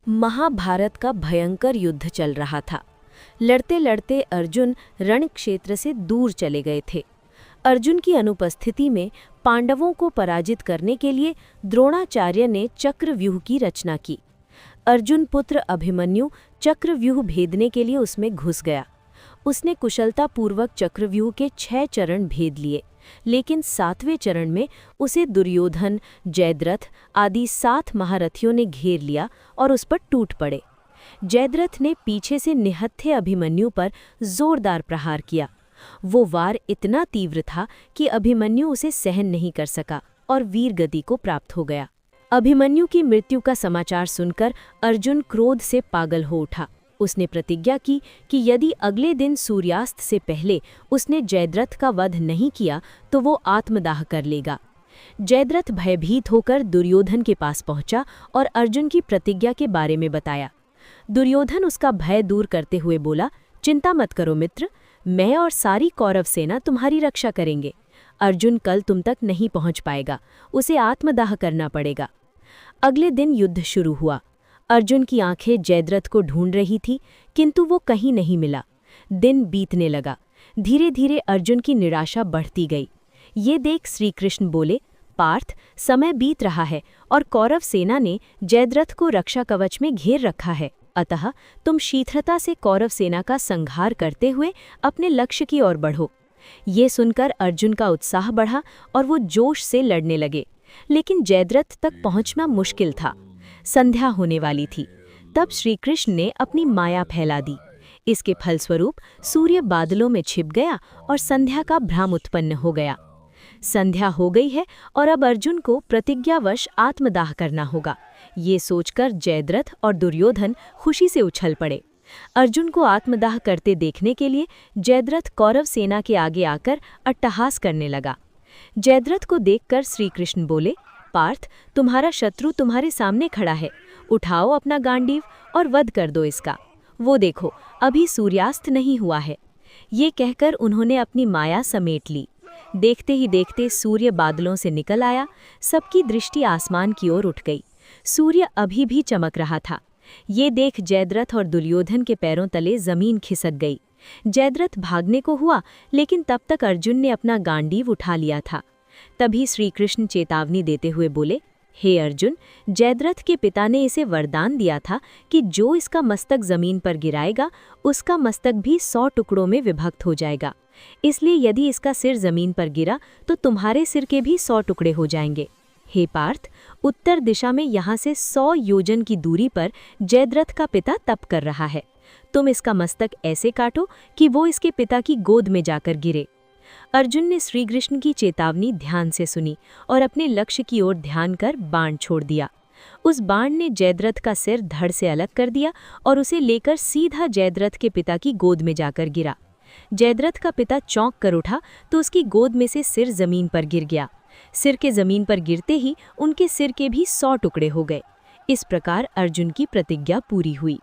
महाभारत का भयंकर युद्ध चल रहा था। लड़ते लड़ते अर्जुन रण क्षेत्र से दूर चले गए थे। अर्जुन की अनुपस्थिति में पांडवों को पराजित करने के लिए द्रोणाचार्य ने चक्रव्यूह की रचना की। अर्जुन पुत्र अभिमन्यु चक्रव्यूह भेदने के लिए उसमें घुस गया। उसने कुशलतापूर्वक चक्रव्यूह के 6 चरण भेद लिए, लेकिन 7वें चरण में उसे दुर्योधन, जयद्रथ आदि 7 महारथियों ने घेर लिया और उस पर टूट पड़े। जयद्रथ ने पीछे से निहत्थे अभिमन्यु पर जोरदार प्रहार किया। वो वार इतना तीव्र था कि अभिमन्यु उसे सहन नहीं कर सका और वीर गति को प्राप्त हो गया। अभिमन्यु की मृत्यु का समाचार सुनकर अर्जुन क्रोध से पागल हो उठा। उसने प्रतिज्ञा की कि यदि अगले दिन सूर्यास्त से पहले उसने जयद्रथ का वध नहीं किया तो वो आत्मदाह कर लेगा। जयद्रथ भयभीत होकर दुर्योधन के पास पहुंचा और अर्जुन की प्रतिज्ञा के बारे में बताया। दुर्योधन उसका भय दूर करते हुए बोला, चिंता मत करो मित्र, मैं और सारी कौरव सेना तुम्हारी रक्षा करेंगे। अर्जुन कल तुम तक नहीं पहुंच पाएगा, उसे आत्मदाह करना पड़ेगा। अगले दिन युद्ध शुरू हुआ। अर्जुन की आंखें जयद्रथ को ढूंढ रही थी, किंतु वो कहीं नहीं मिला। दिन बीतने लगा। धीरे धीरे अर्जुन की निराशा बढ़ती गई। ये देख श्री कृष्ण बोले, पार्थ, समय बीत रहा है और कौरव सेना ने जयद्रथ को रक्षा कवच में घेर रखा है। अतः तुम शीघ्रता से कौरव सेना का संहार करते हुए अपने लक्ष्य की ओर बढ़ो। ये सुनकर अर्जुन का उत्साह बढ़ा और वो जोश से लड़ने लगे, लेकिन जयद्रथ तक पहुंचना मुश्किल था। संध्या होने वाली थी। तब श्री कृष्ण ने अपनी माया फैला दी। इसके फलस्वरूप सूर्य बादलों में छिप गया और संध्या का भ्रम उत्पन्न हो गया। संध्या हो गई है और अब अर्जुन को प्रतिज्ञावश आत्मदाह करना होगा। ये सोचकर जयद्रथ और दुर्योधन खुशी से उछल पड़े। अर्जुन को आत्मदाह करते देखने के लिए जयद्रथ कौरव सेना के आगे आकर अट्टहास करने लगा। जयद्रथ को देखकर श्री कृष्ण बोले, पार्थ, तुम्हारा शत्रु तुम्हारे सामने खड़ा है। उठाओ अपना गांडीव और वध कर दो इसका। वो देखो, अभी सूर्यास्त नहीं हुआ है। ये कहकर उन्होंने अपनी माया समेट ली। देखते ही देखते सूर्य बादलों से निकल आया। सबकी दृष्टि आसमान की ओर उठ गई। सूर्य अभी भी चमक रहा था। ये देख जयद्रथ और दुर्योधन के पैरों तले जमीन खिसक गई। जयद्रथ भागने को हुआ, लेकिन तब तक अर्जुन ने अपना गांडीव उठा लिया था। तभी श्री कृष्ण चेतावनी देते हुए बोले, हे अर्जुन, जयद्रथ के पिता ने इसे वरदान दिया था कि जो इसका मस्तक जमीन पर गिराएगा उसका मस्तक भी 100 टुकड़ों में विभक्त हो जाएगा। इसलिए यदि इसका सिर जमीन पर गिरा तो तुम्हारे सिर के भी 100 टुकड़े हो जाएंगे। हे पार्थ, उत्तर दिशा में यहाँ से 100 योजन की दूरी पर जयद्रथ का पिता तप कर रहा है। तुम इसका मस्तक ऐसे काटो कि वो इसके पिता की गोद में जाकर गिरे। अर्जुन ने श्री कृष्ण की चेतावनी ध्यान से सुनी और अपने लक्ष्य की ओर ध्यान कर बाण छोड़ दिया। उस बाण ने जयद्रथ का सिर धड़ से अलग कर दिया और उसे लेकर सीधा जयद्रथ के पिता की गोद में जाकर गिरा। जयद्रथ का पिता चौंक कर उठा तो उसकी गोद में से सिर जमीन पर गिर गया। सिर के जमीन पर गिरते ही उनके सिर के भी 100 टुकड़े हो गए। इस प्रकार अर्जुन की प्रतिज्ञा पूरी हुई।